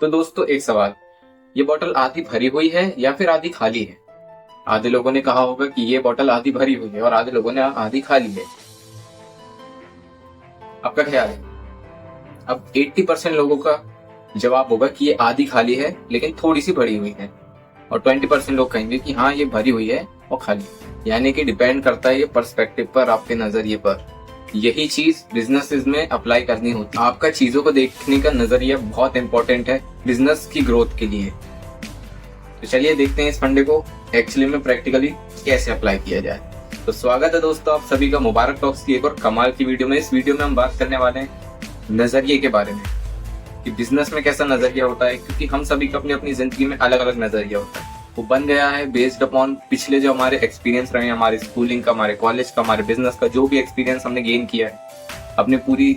तो दोस्तों एक सवाल, ये बोतल आधी भरी हुई है या फिर आधी खाली है? आधे लोगों ने कहा होगा कि ये बोतल आधी भरी हुई है और आधे लोगों ने आधी खाली है। आपका ख्याल है? अब 80% लोगों का जवाब होगा कि ये आधी खाली है लेकिन थोड़ी सी भरी हुई है, और 20% लोग कहेंगे कि हाँ ये भरी हुई है और खाली। यानी कि डिपेंड करता है ये पर्सपेक्टिव पर, आपके नजरिए पर। यही चीज बिजनेसेस में अप्लाई करनी होती है। आपका चीजों को देखने का नजरिया बहुत इंपॉर्टेंट है बिजनेस की ग्रोथ के लिए। तो चलिए देखते हैं इस फंडे को एक्चुअली में प्रैक्टिकली कैसे अप्लाई किया जाए। तो स्वागत है दोस्तों आप सभी का मुबारक टॉक्स की एक और कमाल की वीडियो में। इस वीडियो में हम बात करने वाले हैं नजरिए के बारे में कि बिजनेस में कैसा नजरिया होता है, क्योंकि हम सभी का अपनी अपनी जिंदगी में अलग अलग नजरिया होता है। वो बन गया है बेस्ड अपॉन पिछले जो हमारे एक्सपीरियंस रहे, हमारे स्कूलिंग का, हमारे कॉलेज का, हमारे बिजनेस का, जो भी एक्सपीरियंस हमने गेन किया है अपने पूरी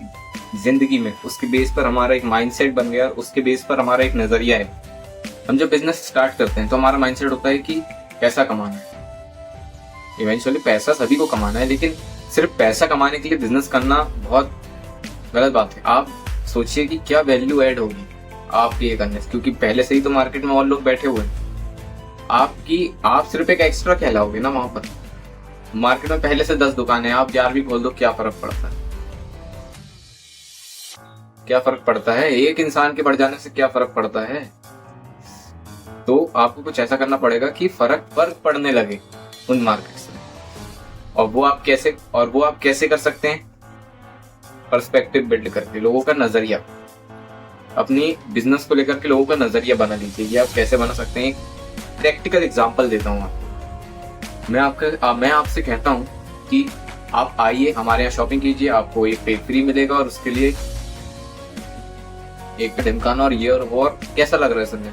जिंदगी में, उसके बेस पर हमारा एक माइंडसेट बन गया और उसके बेस पर हमारा एक नजरिया है। हम जब बिजनेस स्टार्ट करते हैं तो हमारा माइंडसेट होता है कि पैसा कमाना है। इवेंचुअली पैसा सभी को कमाना है, लेकिन सिर्फ पैसा कमाने के लिए बिजनेस करना बहुत गलत बात है। आप सोचिए कि क्या वैल्यू ऐड होगी आप ये करने से, क्योंकि पहले से ही तो मार्केट में और लोग बैठे हुए हैं। आप सिर्फ एक एक्स्ट्रा कहलाओगे ना वहां पर। मार्केट में पहले से 10 दुकानें, आप 11वीं खोल दो, क्या फर्क पड़ता है? क्या फर्क पड़ता है? एक इंसान के बढ़ जाने से क्या फर्क पड़ता है? तो आपको कुछ ऐसा करना पड़ेगा कि फर्क पड़ने लगे उन मार्केट से। और वो आप कैसे कर सकते हैं? पर्सपेक्टिव बिल्ड करके, लोगों का नजरिया, अपनी बिजनेस को लेकर के लोगों का नजरिया बना लीजिए। ये आप कैसे बना सकते हैं? एक प्रैक्टिकल एग्जांपल देता हूँ आपको। मैं आपसे कहता हूँ कि आप आइए हमारे यहाँ शॉपिंग कीजिए, आपको एक पेज फ्री मिलेगा और उसके लिए एक ढिमकाना और ये और वो, और कैसा लग रहा है सुनने।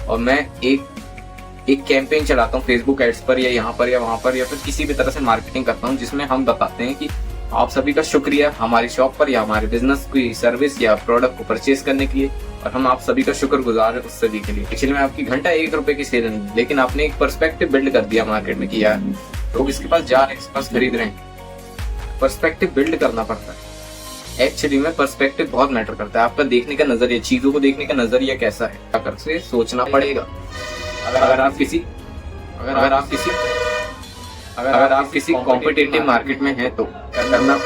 और मैं एक कैंपेन चलाता हूँ फेसबुक एड्स पर या यहाँ पर या वहां पर, या फिर किसी भी तरह से मार्केटिंग करता हूँ जिसमें हम बताते हैं कि आप सभी का शुक्रिया हमारी शॉप पर या हमारे बिजनेस की सर्विस या प्रोडक्ट को परचेज करने के लिए, और हम आप सभी का शुक्रगुजार है उस सभी के लिए। एक्चुअली में आपकी घंटा 1 रुपए की सेल नहीं है, लेकिन आपने एक पर्सपेक्टिव बिल्ड कर दिया मार्केट में कि यार लोग इसके पास जा रहे हैं, इसके पास खरीद रहे हैं। पर्सपेक्टिव बिल्ड करना पड़ता है। एक्चुअली में पर्सपेक्टिव बहुत मैटर करता है। आपका देखने का नजरिया, चीजों को देखने का नजरिया कैसा है, अगर से सोचना पड़ेगा। अगर आप किसी कॉम्पिटिटिव मार्केट में हैं तो करना,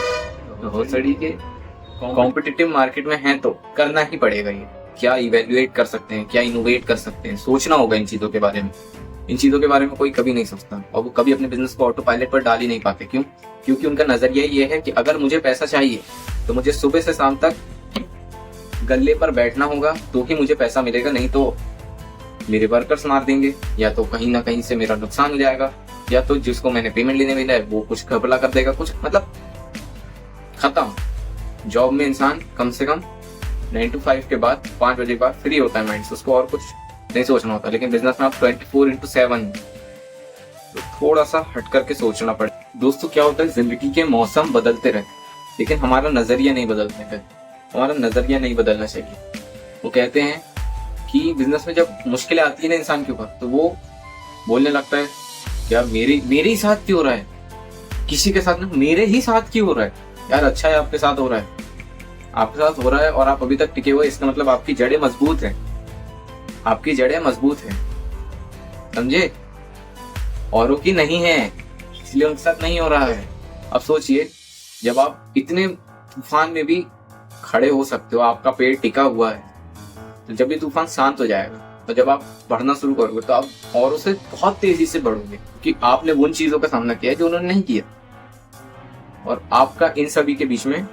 कॉम्पिटिटिव मार्केट में हैं तो करना ही पड़ेगा। ये क्या इवेल्युएट कर सकते हैं, क्या इनोवेट कर सकते हैं, सोचना होगा इन चीजों के बारे में। इन चीजों के बारे में कोई कभी नहीं सोचता, और वो कभी अपने बिजनेस को ऑटो पायलट पर डाल ही नहीं पाते। क्यों? क्योंकि उनका नजरिया ये है कि अगर मुझे पैसा चाहिए तो मुझे सुबह से शाम तक गल्ले पर बैठना होगा तो ही मुझे पैसा मिलेगा, नहीं तो मेरे वर्कर्स मार देंगे, या तो कहीं ना कहीं से मेरा नुकसान हो जाएगा, या तो जिसको मैंने पेमेंट लेने मिला है वो कुछ घपला कर देगा, कुछ मतलब खत्म। जॉब में इंसान कम से कम 9 to 5 के बाद 5 बजे के बाद फ्री होता है माइंड से, उसको और कुछ नहीं सोचना होता। लेकिन बिजनेस में आप 24/7, तो थोड़ा सा हट करके सोचना पड़े। दोस्तों क्या होता है, जिंदगी के मौसम बदलते रहते, लेकिन हमारा नजरिया नहीं बदलते हैं। हमारा नजरिया नहीं बदलना चाहिए। वो कहते हैं कि बिजनेस में जब मुश्किलें आती है ना इंसान के ऊपर, तो वो बोलने लगता है यार मेरे ही साथ क्यों हो रहा है, किसी के साथ ना, मेरे ही साथ क्यों हो रहा है। यार अच्छा है आपके साथ हो रहा है, आपके साथ हो रहा है और आप अभी तक टिके हुए, इसका मतलब आपकी जड़ें मजबूत हैं, आपकी जड़ें मजबूत हैं, समझे? औरों की नहीं है, इसलिए उनके साथ नहीं हो रहा है। अब सोचिए, जब आप इतने तूफान में भी खड़े हो सकते हो, आपका पेड़ टिका हुआ है, तो जब ये तूफान शांत हो जाएगा और जब आप बढ़ना शुरू करोगे तो आप औरों से बहुत तेजी से बढ़ोगे, क्योंकि आपने उन चीजों का सामना किया है जो उन्होंने नहीं किया। और आपका इन सभी के बीच में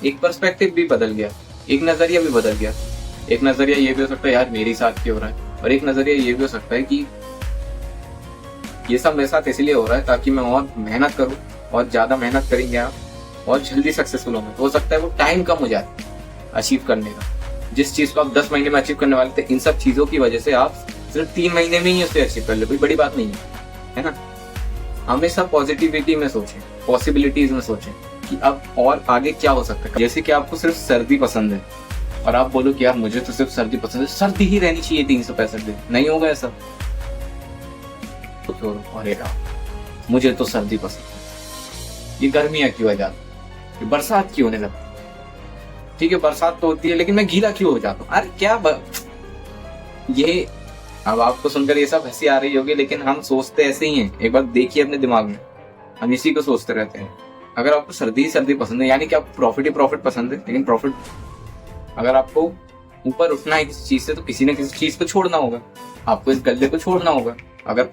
एक पर्सपेक्टिव भी बदल गया, एक नजरिया भी बदल गया। एक नजरिया ये भी हो सकता है यार मेरे साथ क्यों हो रहा है, और एक नजरिया ये भी हो सकता है कि ये सब मेरे साथ इसलिए हो रहा है ताकि मैं और मेहनत करूं, और ज्यादा मेहनत करेंगे आप और जल्दी सक्सेसफुल होंगे। तो हो सकता है वो टाइम कम हो जाए अचीव करने का। जिस चीज को आप 10 महीने में अचीव करने वाले थे, इन सब चीजों की वजह से आप सिर्फ 3 महीने में ही उसे अचीव कर ले, कोई बड़ी बात नहीं है ना। हमेशा पॉजिटिविटी में सोचें, पॉसिबिलिटीज में सोचें कि अब और आगे क्या हो सकता है। जैसे कि आपको सिर्फ सर्दी पसंद है और आप बोलो कि यार मुझे तो सिर्फ सर्दी पसंद है, सर्दी ही रहनी चाहिए 365 दिन, नहीं होगा ऐसा। तो छोड़ो, अरे यार मुझे तो सर्दी पसंद है, ये गर्मियां क्यों आ जाती, ये बरसात क्यों होने लगती, ठीक है बरसात तो होती है लेकिन मैं गीला क्यों हो जाता हूँ, अरे ये अब आपको सुनकर ये सब हंसी आ रही होगी लेकिन हम सोचते ऐसे ही हैं। एक बार देखिए अपने दिमाग में, हम इसी को सोचते रहते हैं। अगर आपको सर्दी सर्दी पसंद है यानी कि आपको प्रॉफिट ही प्रॉफिट पसंद है, लेकिन प्रॉफिट अगर आपको ऊपर उठना है किसी चीज से तो किसी न किसी चीज को छोड़ना होगा, आपको इस गले को छोड़ना होगा। अगर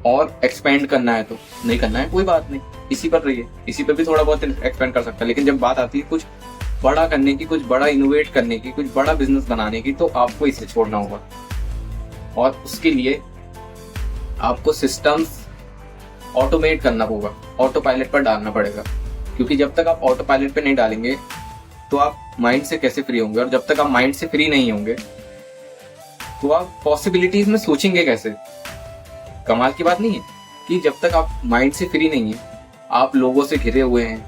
और एक्सपेंड करना है तो, नहीं करना है कोई बात नहीं, इसी पर रहिए, इसी पर भी थोड़ा बहुत एक्सपेंड कर सकता है। लेकिन जब बात आती है कुछ बड़ा करने की, कुछ बड़ा इनोवेट करने की, कुछ बड़ा बिजनेस बनाने की, तो आपको इसे छोड़ना होगा। और उसके लिए आपको सिस्टम्स ऑटोमेट करना होगा, ऑटो पायलट पर डालना पड़ेगा। क्योंकि जब तक आप ऑटो पायलट पे नहीं डालेंगे तो आप माइंड से कैसे फ्री होंगे, और जब तक आप माइंड से फ्री नहीं होंगे तो आप पॉसिबिलिटीज में सोचेंगे कैसे। कमाल की बात नहीं है कि जब तक आप माइंड से फ्री नहीं है, आप लोगों से घिरे हुए हैं,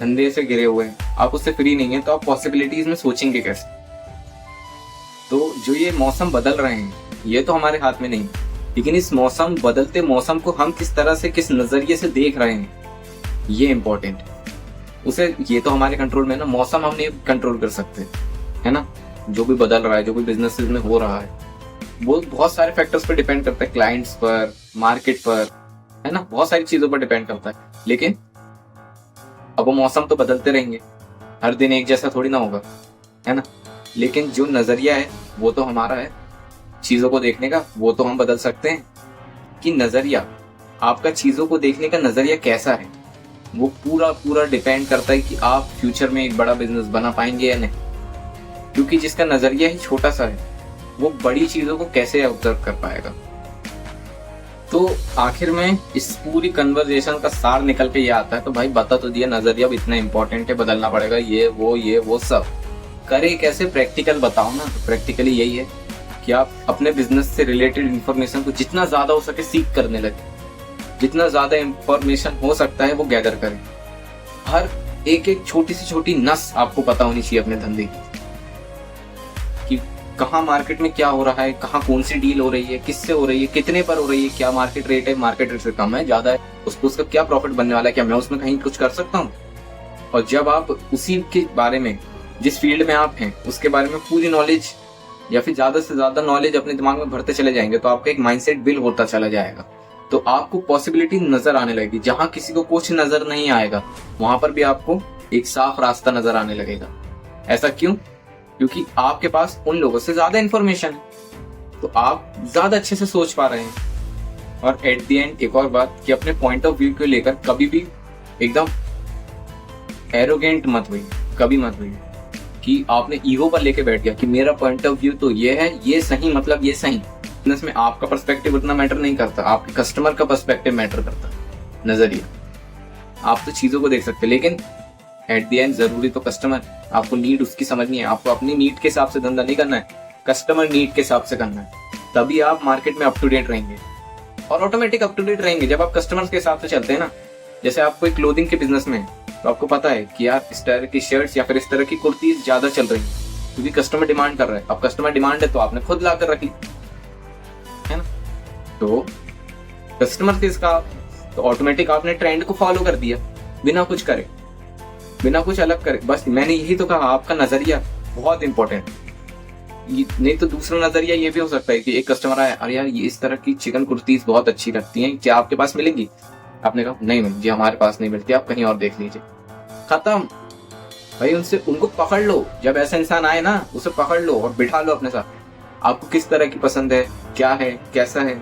धंधे से घिरे हुए हैं, आप उससे फ्री नहीं है, तो आप पॉसिबिलिटीज में सोचेंगे कैसे। तो जो ये मौसम बदल रहे हैं ये तो हमारे हाथ में नहीं, लेकिन इस मौसम बदलते मौसम को हम किस तरह से, किस नजरिए से देख रहे हैं ये इम्पोर्टेंट उसे, ये तो हमारे कंट्रोल में ना, मौसम हम नहीं कंट्रोल कर सकते है ना। जो भी बदल रहा है, जो भी बिजनेस में हो रहा है, वो बहुत सारे फैक्टर्स पर डिपेंड करता है, क्लाइंट्स पर, मार्केट पर, है ना, बहुत सारी चीजों पर डिपेंड करता है। लेकिन अब वो मौसम तो बदलते रहेंगे, हर दिन एक जैसा थोड़ी ना होगा, है ना। लेकिन जो नजरिया है वो तो हमारा है चीजों को देखने का, वो तो हम बदल सकते हैं कि नजरिया, आपका चीजों को देखने का नजरिया कैसा है, वो पूरा पूरा डिपेंड करता है कि आप फ्यूचर में एक बड़ा बिजनेस बना पाएंगे या नहीं। क्योंकि जिसका नजरिया ही छोटा सा है वो बड़ी चीजों को कैसे ऑब्जर्व कर पाएगा। तो आखिर में इस पूरी कन्वर्सेशन का सार निकल के ये आता है, तो भाई बता तो दिया, नजरिया भी इतना इंपॉर्टेंट है, बदलना पड़ेगा, ये वो सब करे कैसे, प्रैक्टिकल बताओ ना। तो प्रैक्टिकली यही है कि आप अपने बिजनेस से रिलेटेड इंफॉर्मेशन को जितना ज्यादा हो सके सीख करने लगे, जितना ज्यादा इंफॉर्मेशन हो सकता है वो गैदर करें। हर एक एक छोटी सी छोटी नस आपको पता होनी चाहिए अपने धंधे की, कि कहाँ मार्केट में क्या हो रहा है, कहाँ कौन सी डील हो रही है, किससे हो रही है, कितने पर हो रही है, क्या मार्केट रेट है, मार्केट रेट से कम है, ज्यादा है, उसको उसका क्या प्रॉफिट बनने वाला है, क्या मैं उसमें कहीं कुछ कर सकता हूँ। और जब आप उसी के बारे में, जिस फील्ड में आप हैं उसके बारे में पूरी नॉलेज या फिर ज्यादा से ज्यादा नॉलेज अपने दिमाग में भरते चले जाएंगे, तो आपका एक माइंडसेट बिल्ड होता चला जाएगा। तो आपको पॉसिबिलिटी नजर आने लगेगी, जहां किसी को कुछ नजर नहीं आएगा वहां पर भी आपको एक साफ रास्ता नजर आने लगेगा। ऐसा क्यों? क्योंकि आपके पास उन लोगों से ज्यादा इंफॉर्मेशन है, तो आप ज्यादा अच्छे से सोच पा रहे हैं। और एट द एंड एक और बात कि अपने पॉइंट ऑफ व्यू को लेकर कभी भी एकदम एरोगेंट मत हुई, कभी मत हुई कि आपने ईगो पर लेके बैठ गया कि मेरा पॉइंट ऑफ व्यू तो ये है, ये सही, मतलब ये सही। बिजनेस में आपका पर्सपेक्टिव उतना मैटर नहीं करता, आपके कस्टमर का पर्सपेक्टिव मैटर करता, नजरिया। आप तो चीजों को देख सकते, लेकिन एट द एंड जरूरी तो कस्टमर, आपको नीड उसकी समझनी है। आपको अपनी नीड के हिसाब से धंधा नहीं करना है, कस्टमर नीड के हिसाब से करना है, तभी आप मार्केट में अप टू डेट रहेंगे। और ऑटोमेटिक अप टू डेट रहेंगे जब आप कस्टमर के हिसाब से चलते हैं ना। जैसे आप कोई क्लोथिंग के बिजनेस में है तो आपको पता है कि यार इस तरह की शर्ट्स या फिर इस तरह की कुर्तीज ज्यादा चल रही है क्योंकि कस्टमर डिमांड कर रहा है। अब कस्टमर डिमांड है तो आपने खुद ला कर रखी, है ना। तो कस्टमर से इसका, तो ऑटोमेटिक आपने ट्रेंड को फॉलो कर दिया बिना कुछ करे, बिना कुछ अलग करे। बस मैंने यही तो कहा, आपका नजरिया बहुत इंपॉर्टेंट। नहीं तो दूसरा नजरिया ये भी हो सकता है कि एक कस्टमर आया, अरे यार ये इस तरह की चिकन कुर्तीज बहुत अच्छी लगती हैं, क्या आपके पास मिलेंगी? आपने कहा नहीं जी हमारे पास नहीं मिलती, आप कहीं और देख लीजिए। खत्म भाई, उनसे उनको पकड़ लो। जब ऐसा इंसान आए ना उसे पकड़ लो और बिठा लो अपने साथ। आपको किस तरह की पसंद है, क्या है, कैसा है,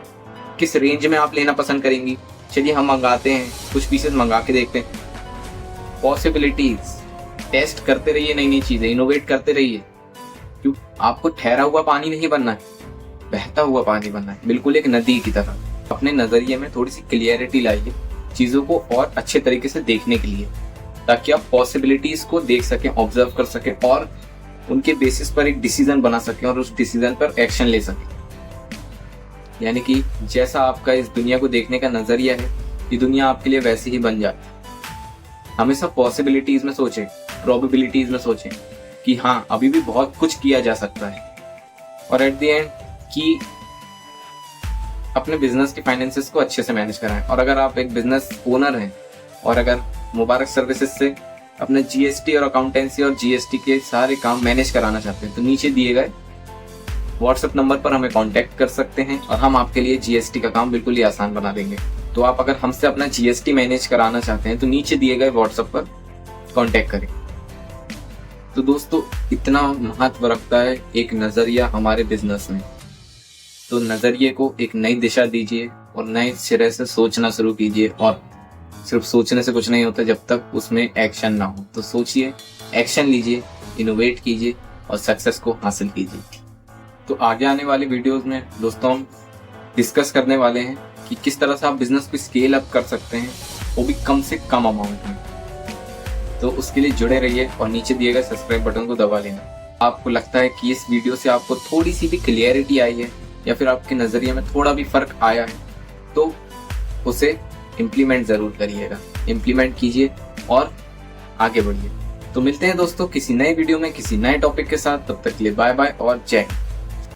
किस रेंज में आप लेना पसंद करेंगी, चलिए हम मंगाते हैं, कुछ पीसेस मंगा के देखते हैं। पॉसिबिलिटीज टेस्ट करते रहिए, नई नई चीजें इनोवेट करते रहिए। क्यों? आपको ठहरा हुआ पानी नहीं बनना है, बहता हुआ पानी बनना है, बिल्कुल एक नदी की तरह। अपने नजरिए में थोड़ी सी क्लियरिटी लाइए चीजों को और अच्छे तरीके से देखने के लिए, ताकि आप पॉसिबिलिटीज को देख सकें, ऑब्जर्व कर सकें और उनके बेसिस पर एक डिसीजन बना सकें और उस डिसीजन पर एक्शन ले सकें। यानी कि जैसा आपका इस दुनिया को देखने का नजरिया है, ये दुनिया आपके लिए वैसी ही बन जाती। हमेशा पॉसिबिलिटीज में सोचें, प्रोबेबिलिटीज में सोचें कि हाँ अभी भी बहुत कुछ किया जा सकता है। और एट द एंड कि अपने बिजनेस के फाइनेंसेस को अच्छे से मैनेज कराएं। और अगर आप एक बिजनेस ओनर हैं और अगर मुबारक सर्विसेज से अपने जीएसटी और अकाउंटेंसी और जीएसटी के सारे काम मैनेज कराना चाहते हैं तो नीचे दिए गए व्हाट्सएप नंबर पर हमें कांटेक्ट कर सकते हैं और हम आपके लिए जीएसटी का काम बिल्कुल ही आसान बना देंगे। तो आप अगर हमसे अपना जीएसटी मैनेज कराना चाहते हैं तो नीचे दिए गए व्हाट्सएप पर कांटेक्ट करें। तो दोस्तों इतना महत्व रखता है एक नजरिया हमारे बिजनेस में। तो नजरिए को एक नई दिशा दीजिए और नए सिरे से सोचना शुरू कीजिए। और सिर्फ सोचने से कुछ नहीं होता जब तक उसमें एक्शन ना हो। तो सोचिए, एक्शन लीजिए, इनोवेट कीजिए और सक्सेस को हासिल कीजिए। तो आगे आने वाले वीडियोस में दोस्तों हम डिस्कस करने वाले हैं कि किस तरह से आप बिजनेस को स्केल अप कर सकते हैं, वो भी कम से कम अमाउंट में। तो उसके लिए जुड़े रहिए और नीचे दिए गए सब्सक्राइब बटन को दबा लेना। आपको लगता है कि इस वीडियो से आपको थोड़ी सी भी क्लियरिटी आई है या फिर आपके नजरिए में थोड़ा भी फर्क आया है तो उसे इम्प्लीमेंट जरूर करिएगा, इम्प्लीमेंट कीजिए और आगे बढ़िए। तो मिलते हैं दोस्तों किसी नए वीडियो में किसी नए टॉपिक के साथ। तब तक के लिए बाय बाय और जय हिंद।